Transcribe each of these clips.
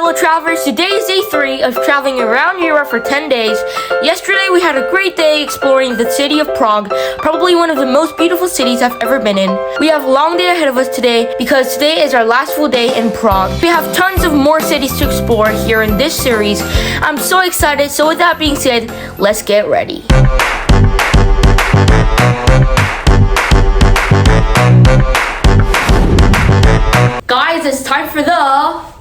fellow travelers, today is day 3 of traveling around Europe for 10 days. Yesterday we had a great day exploring the city of Prague, probably one of the most beautiful cities I've ever been in. We have a long day ahead of us today because today is our last full day in Prague. We have tons of more cities to explore here in this series. I'm so excited, so with that being said, let's get ready. Guys, it's time for the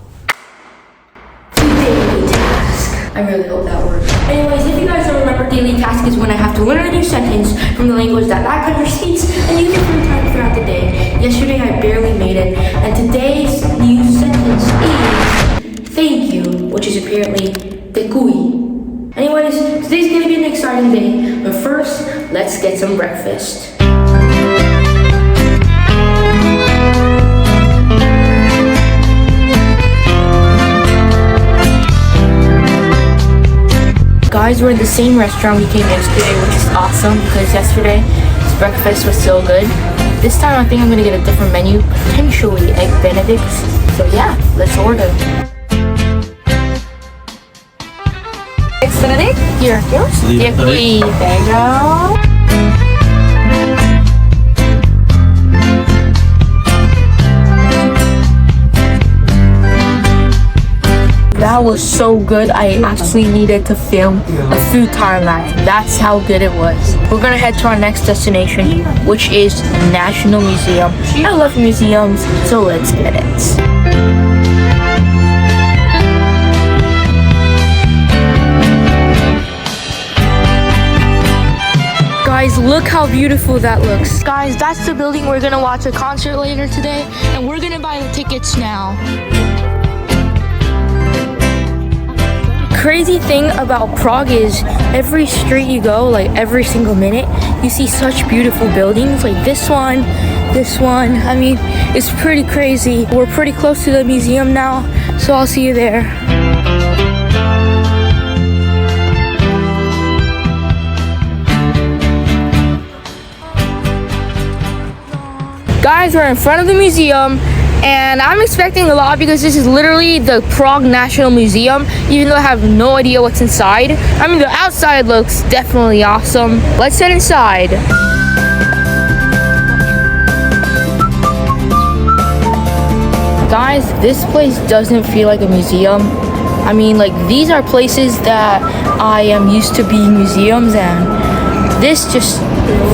daily task. I really hope that works. Anyways, if you guys don't remember, daily task is when I have to learn a new sentence from the language that country speaks and use it 3 times throughout the day. Yesterday I barely made it, and today's new sentence is thank you, which is apparently děkuji. Anyways, today's gonna be an exciting day, but first, let's get some breakfast. Guys, we're in the same restaurant we came yesterday, which is awesome because yesterday's breakfast was so good. This time I think I'm gonna get a different menu, potentially egg benedicts. So yeah, let's order. Eggs benedict? Here, yours? Děkuji. There you go. That was so good, I actually needed to film a food time lapse. That's how good it was. We're gonna head to our next destination, which is the National Museum. I love museums, so let's get it. Guys, look how beautiful that looks. Guys, that's the building we're gonna watch a concert later today, and we're gonna buy the tickets now. Crazy thing about Prague is every street you go, like every single minute, you see such beautiful buildings like this one. I mean, it's pretty crazy. We're pretty close to the museum now, so I'll see you there. Guys, we're in front of the museum. And I'm expecting a lot because this is literally the Prague National Museum, even though I have no idea what's inside. I mean, the outside looks definitely awesome. Let's head inside. Guys, this place doesn't feel like a museum. I mean, like, these are places that I am used to being museums, and this just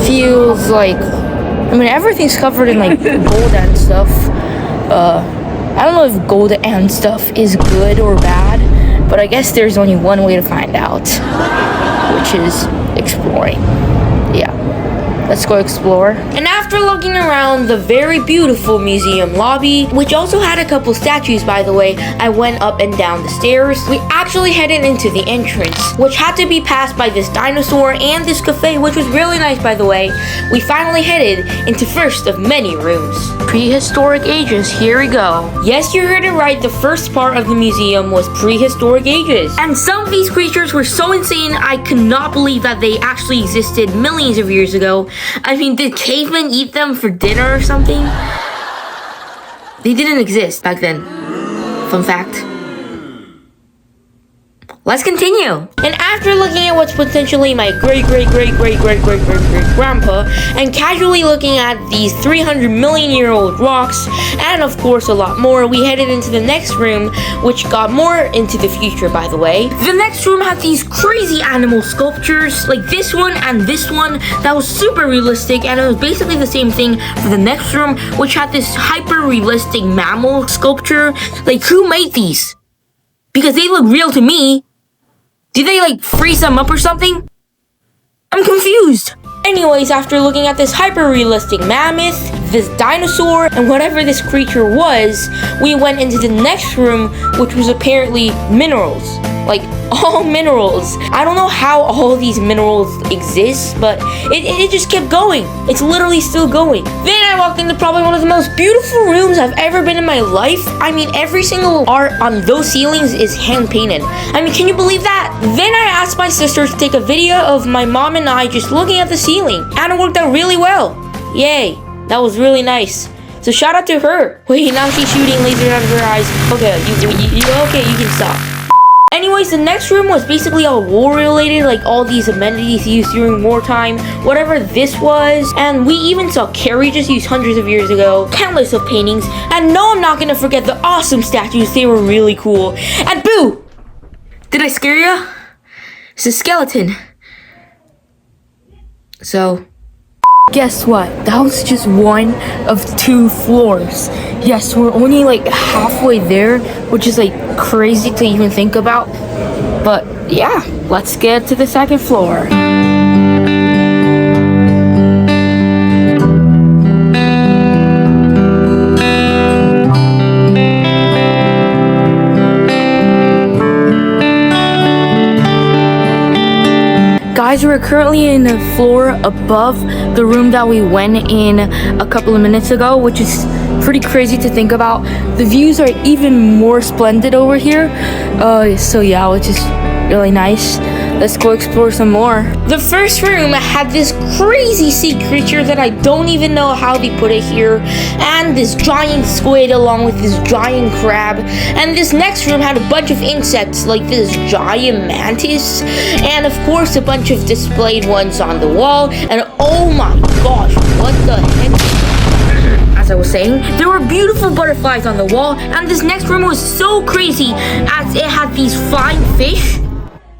feels like, I mean, everything's covered in like gold and stuff. I don't know if gold and stuff is good or bad, but I guess there's only one way to find out, which is exploring. Yeah, let's go explore. And after looking around the very beautiful museum lobby, which also had a couple statues, by the way, I went up and down the stairs. We actually headed into the entrance, which had to be passed by this dinosaur and this cafe, which was really nice, by the way. We finally headed into first of many rooms. Prehistoric ages, here we go. Yes, you heard it right, the first part of the museum was prehistoric ages. And some of these creatures were so insane, I could not believe that they actually existed millions of years ago. I mean, did cavemen eat them for dinner or something? They didn't exist back then. Fun fact. Let's continue. And after looking at what's potentially my great-great-great-great-great-great-great-grandpa and casually looking at these 300 million year old rocks and of course a lot more, we headed into the next room, which got more into the future, by the way. The next room had these crazy animal sculptures like this one and this one that was super realistic, and it was basically the same thing for the next room, which had this hyper realistic mammal sculpture. Like, who made these? Because they look real to me. Did they like freeze them up or something? I'm confused. Anyways, after looking at this hyper-realistic mammoth, this dinosaur, and whatever this creature was, we went into the next room, which was apparently minerals. Like, all minerals. I don't know how all these minerals exist, but it just kept going. It's literally still going. Then I walked into probably one of the most beautiful rooms I've ever been in my life. I mean, every single art on those ceilings is hand-painted. I mean, can you believe that? Then I asked my sister to take a video of my mom and I just looking at the ceiling, and it worked out really well. Yay, that was really nice. So shout out to her. Wait, now she's shooting lasers out of her eyes. Okay, you can stop. Anyways, the next room was basically all war related, like all these amenities used during wartime, whatever this was. And we even saw carriages used hundreds of years ago, countless of paintings, and no, I'm not gonna forget the awesome statues. They were really cool. And boo! Did I scare ya? It's a skeleton. So, guess what? That was just one of 2 floors. Yes, we're only like halfway there, which is like crazy to even think about. But yeah, let's get to the 2nd floor. Guys, we're currently in the floor above the room that we went in a couple of minutes ago, which is pretty crazy to think about. The views are even more splendid over here. So yeah, which is really nice. Let's go explore some more. The first room had this crazy sea creature that I don't even know how they put it here, and this giant squid along with this giant crab. And this next room had a bunch of insects like this giant mantis, and of course a bunch of displayed ones on the wall. And oh my gosh, what the heck? As I was saying, there were beautiful butterflies on the wall, and this next room was so crazy as it had these flying fish.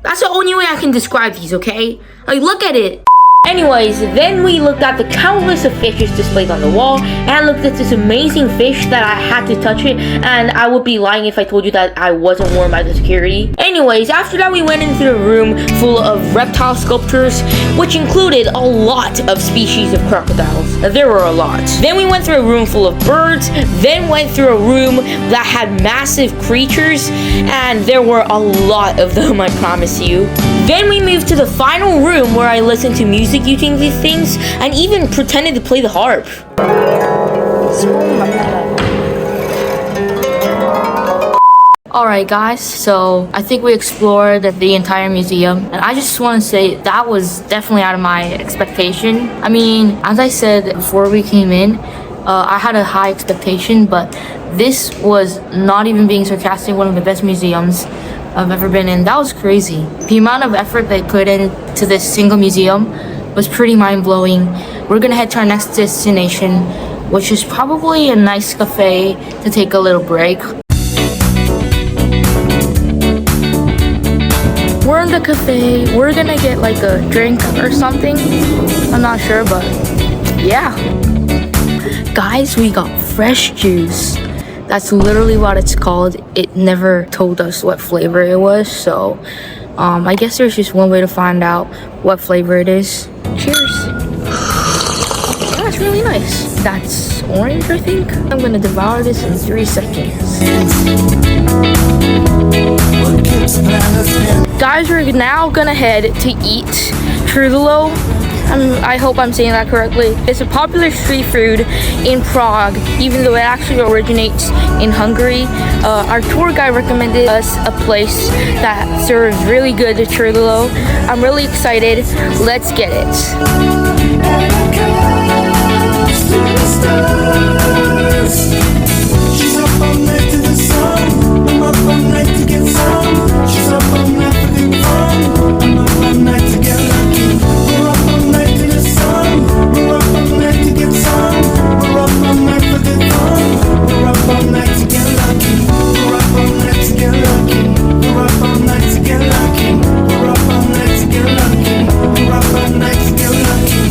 That's the only way I can describe these, okay? Like, look at it. Anyways, then we looked at the countless of fishes displayed on the wall, and I looked at this amazing fish that I had to touch it, and I would be lying if I told you that I wasn't warned by the security. Anyways, after that we went into a room full of reptile sculptures, which included a lot of species of crocodiles. There were a lot. Then we went through a room full of birds, then went through a room that had massive creatures, and there were a lot of them, I promise you. Then we moved to the final room where I listened to music using these things and even pretended to play the harp. Alright guys, so I think we explored the entire museum, and I just want to say that was definitely out of my expectation. I mean, as I said before we came in, I had a high expectation, but this was, not even being sarcastic, one of the best museums I've ever been in. That was crazy. The amount of effort they put into this single museum was pretty mind-blowing. We're gonna head to our next destination, which is probably a nice cafe to take a little break. We're in the cafe. We're gonna get like a drink or something. I'm not sure, but yeah. Guys, we got fresh juice. That's literally what it's called. It never told us what flavor it was, so I guess there's just one way to find out what flavor it is. Cheers. That's really nice. That's orange, I think. I'm gonna devour this in 3 seconds. Guys, we're now gonna head to eat Trudelo. I hope I'm saying that correctly. It's a popular street food in Prague, even though it actually originates in Hungary. Our tour guide recommended us a place that serves really good churlo. I'm really excited. Let's get it.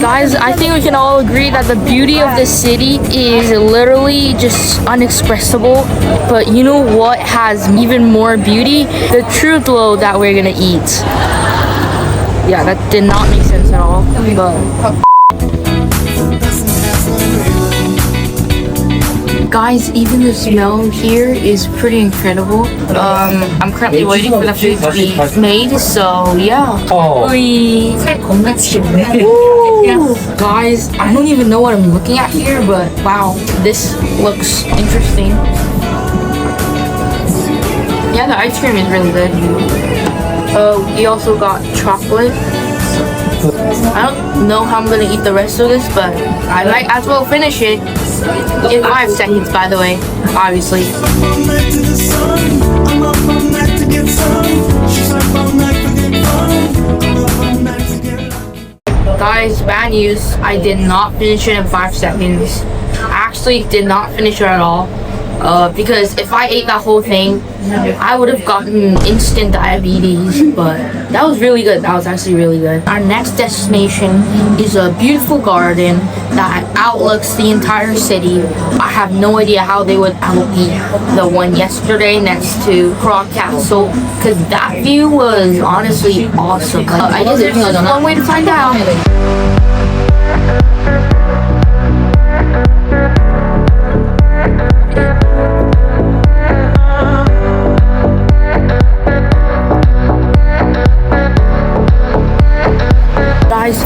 Guys, I think we can all agree that the beauty of this city is literally just unexpressible. But you know what has even more beauty? The Trudelo that we're gonna eat. Yeah, that did not make sense at all. But guys, even the smell here is pretty incredible. I'm currently waiting for the food to be made, so yeah. Ooh. Guys, I don't even know what I'm looking at here, but wow, this looks interesting. Yeah, the ice cream is really good. We also got chocolate. I don't know how I'm gonna eat the rest of this, but I might as well finish it. In 5 seconds, by the way, obviously. Guys, bad news. I did not finish it in 5 seconds. I actually did not finish it at all. Because if I ate that whole thing, I would have gotten instant diabetes. But that was really good. That was actually really good. Our next destination is a beautiful garden that outlooks the entire city. I have no idea how they would outbeat the one yesterday next to Prague Castle, because that view was honestly awesome. I guess there's only one way to find out.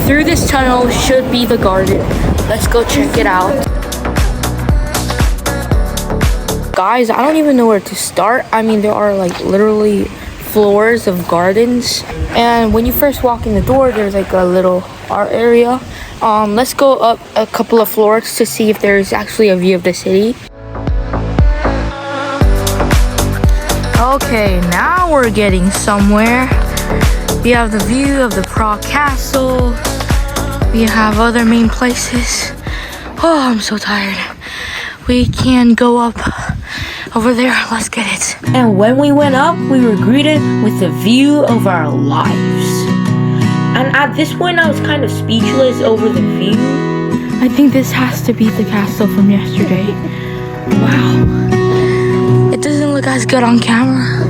Through this tunnel should be the garden. Let's go check it out. Guys, I don't even know where to start. I mean, there are like literally floors of gardens, and when you first walk in the door, there's like a little art area. Let's go up a couple of floors to see if there's actually a view of the city. Okay, now we're getting somewhere. We have the view of the Prague Castle. We have other main places. Oh, I'm so tired. We can go up over there. Let's get it. And when we went up, we were greeted with the view of our lives. And at this point, I was kind of speechless over the view. I think this has to be the castle from yesterday. Wow. It doesn't look as good on camera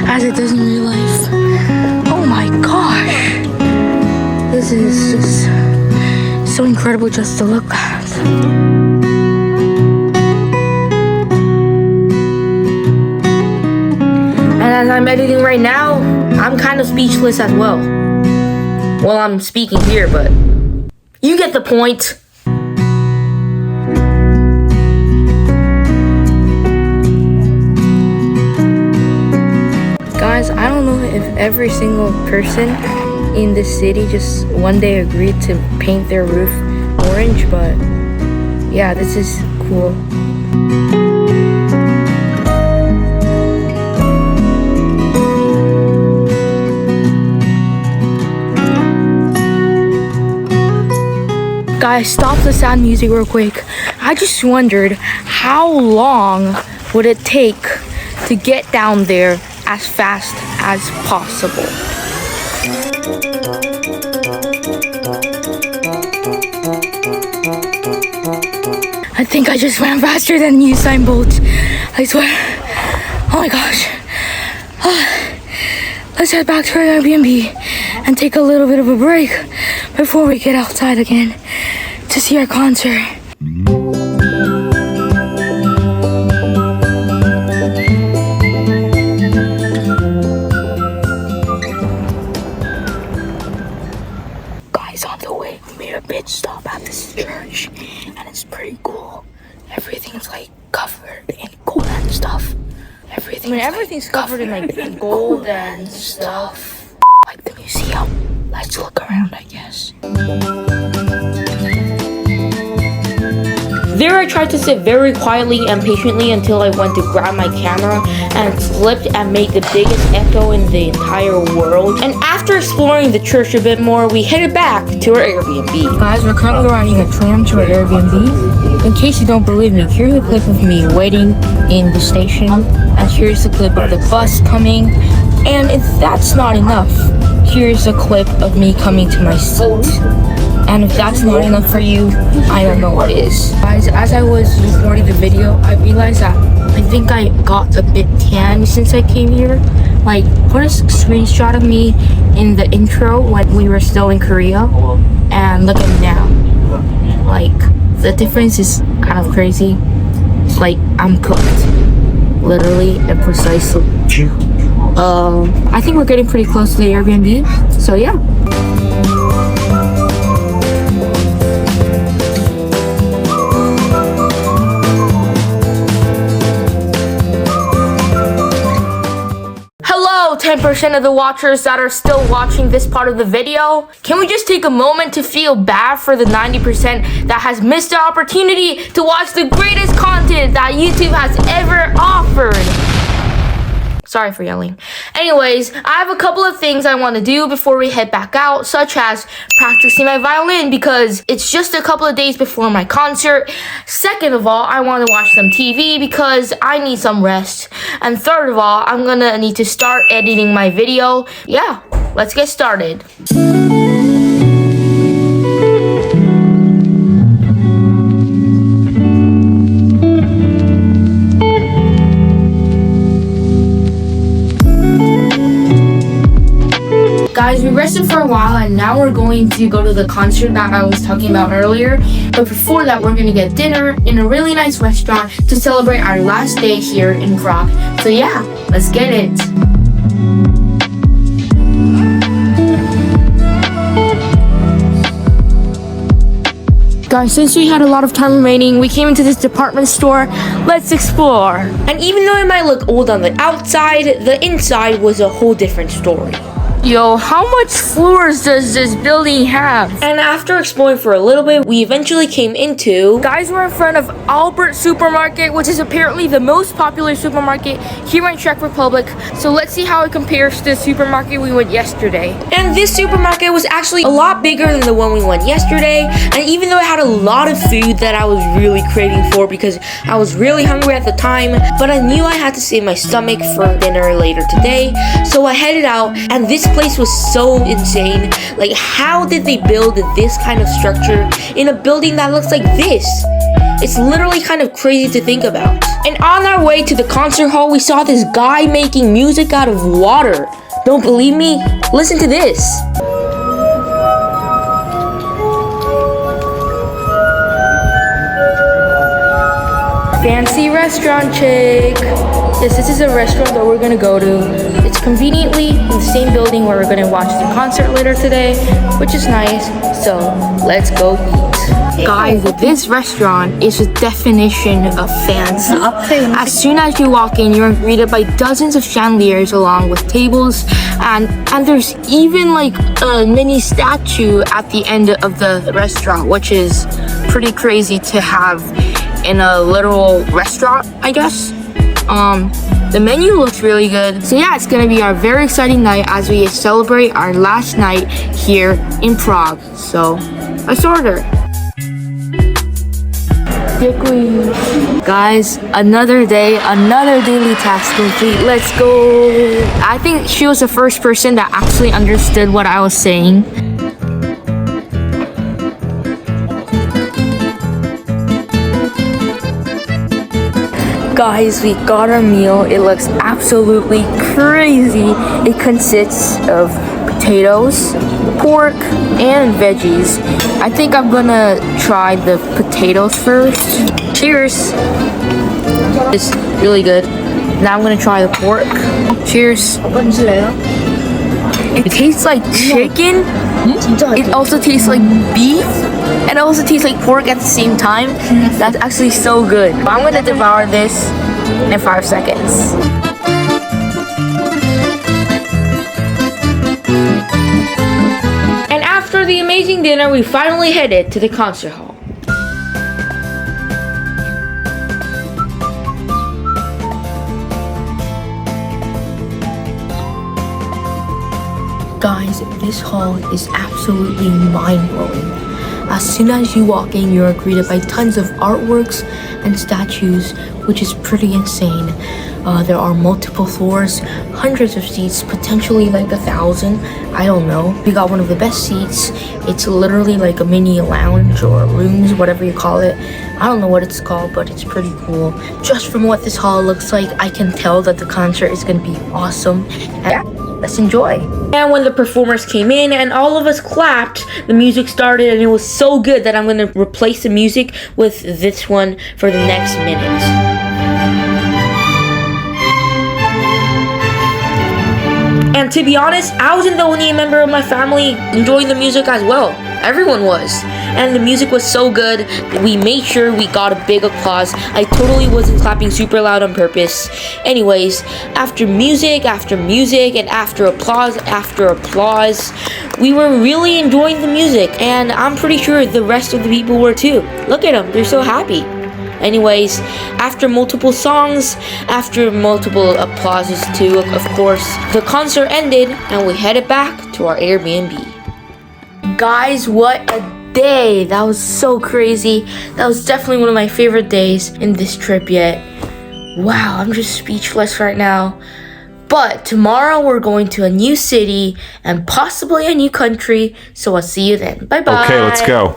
as it does in real life. Oh my gosh. This is just so incredible just to look at. And as I'm editing right now, I'm kind of speechless as well. Well, I'm speaking here, but you get the point. Guys, I don't know if every single person in this city just one day agreed to paint their roof orange, but yeah, this is cool. Guys, stop the sad music real quick. I just wondered how long would it take to get down there as fast as possible. I think I just ran faster than Usain Bolt. I swear. Oh my gosh. Let's head back to our Airbnb and take a little bit of a break before we get outside again to see our concert. Guys, on the way, we made a pit stop at this church, and it's pretty cool. Everything's like covered in gold and stuff. Everything's covered in like gold and stuff. Like the museum. Let's look around, I guess. There I tried to sit very quietly and patiently until I went to grab my camera and it slipped and made the biggest echo in the entire world. And after exploring the church a bit more, we headed back to our Airbnb. Guys, we're currently riding a tram to our Airbnb. In case you don't believe me, here's a clip of me waiting in the station. And here's a clip of the bus coming. And if that's not enough, here's a clip of me coming to my seat. And if that's not enough for you, I don't know what is. Guys, as I was recording the video, I realized that I think I got a bit tan since I came here. Like, put a screenshot of me in the intro when we were still in Korea, and look at me now. Like, the difference is kind of crazy. Like, I'm cooked, literally and precisely. I think we're getting pretty close to the Airbnb, so yeah. 10% of the watchers that are still watching this part of the video, can we just take a moment to feel bad for the 90% that has missed the opportunity to watch the greatest content that YouTube has ever offered? Sorry for yelling. Anyways, I have a couple of things I want to do before we head back out, such as practicing my violin because it's just a couple of days before my concert. Second of all, I want to watch some TV because I need some rest. And third of all, I'm gonna need to start editing my video. Yeah, let's get started. Guys, we rested for a while and now we're going to go to the concert that I was talking about earlier. But before that, we're gonna get dinner in a really nice restaurant to celebrate our last day here in Prague. So yeah, let's get it. Guys, since we had a lot of time remaining, we came into this department store. Let's explore. And even though it might look old on the outside, the inside was a whole different story. Yo, how much floors does this building have? And after exploring for a little bit, we eventually came into... Guys, we're in front of Albert Supermarket, which is apparently the most popular supermarket here in Czech Republic. So let's see how it compares to the supermarket we went yesterday. And this supermarket was actually a lot bigger than the one we went yesterday. And even though it had a lot of food that I was really craving for because I was really hungry at the time, but I knew I had to save my stomach for dinner later today. So I headed out, and this place was so insane. Like, how did they build this kind of structure in a building that looks like this? It's literally kind of crazy to think about. And on our way to the concert hall, we saw this guy making music out of water. Don't believe me? Listen to this. Fancy restaurant chick. Yes, this is a restaurant that we're gonna go to. It's conveniently in the same building where we're gonna watch the concert later today, which is nice. So let's go eat. Guys, this restaurant is a definition of fancy. As soon as you walk in, you're greeted by dozens of chandeliers along with tables, and there's even like a mini statue at the end of the restaurant, which is pretty crazy to have in a literal restaurant, I guess. The menu looks really good. So yeah, it's gonna be our very exciting night as we celebrate our last night here in Prague. So let's order. Guys, another day, another daily task complete. Let's go. I think she was the first person that actually understood what I was saying. Guys, we got our meal. It looks absolutely crazy. It consists of potatoes, pork, and veggies. I think I'm gonna try the potatoes first. Cheers. It's really good. Now I'm gonna try the pork. Cheers. It tastes like chicken. It also tastes like beef. And it also tastes like pork at the same time. That's actually so good. I'm gonna devour this in 5 seconds. And after the amazing dinner, we finally headed to the concert hall. Guys, this hall is absolutely mind-blowing. As soon as you walk in, you're greeted by tons of artworks and statues, which is pretty insane. There are multiple floors, hundreds of seats, potentially like 1,000. I don't know. We got one of the best seats. It's literally like a mini lounge or rooms, whatever you call it. I don't know what it's called, but it's pretty cool. Just from what this hall looks like, I can tell that the concert is gonna be awesome. And yeah, let's enjoy. And when the performers came in and all of us clapped, the music started, and it was so good that I'm gonna replace the music with this one for the next minute. And to be honest, I wasn't the only member of my family enjoying the music as well. Everyone was. And the music was so good that we made sure we got a big applause. I totally wasn't clapping super loud on purpose. Anyways, after music, and after applause, we were really enjoying the music. And I'm pretty sure the rest of the people were too. Look at them, they're so happy. Anyways, after multiple songs, after multiple applauses too, of course, the concert ended and we headed back to our Airbnb. Guys, what a day. That was so crazy. That was definitely one of my favorite days in this trip yet. Wow, I'm just speechless right now. But tomorrow we're going to a new city and possibly a new country, so I'll see you then. Bye bye. Okay, let's go.